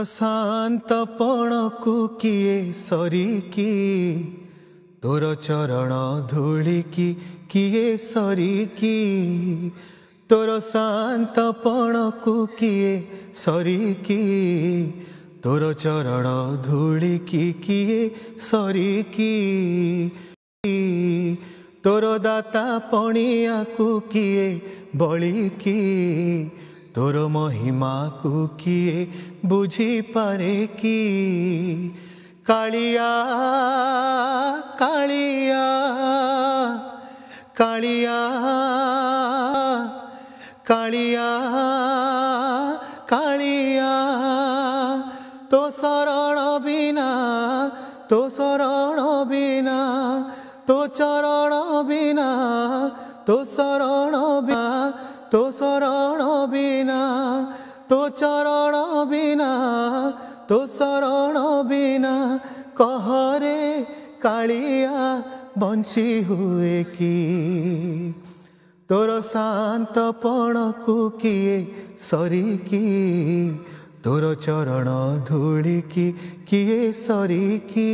शांतपण को किए सरिकी तोर चरण धूलिकी किए सरिकी तोर शांतपण को किए सरिकी तोर चरण धूलिकी किए सरिकी तोर दाता पणिया को किए बलिकी तोर महिमा को किए बुझी पारे की कालिया कालिया कालिया कालिया कालिया तो शरण बिना तो शरण बिना तो चरण बिना तो शरण बिना तो शरण बिना तो चरण बिना तो शरण बिना कहरे कालिया बंची हुए की तोर शांतपण को किए सरिकी तोर चरण धूलिकी किए सरिकी।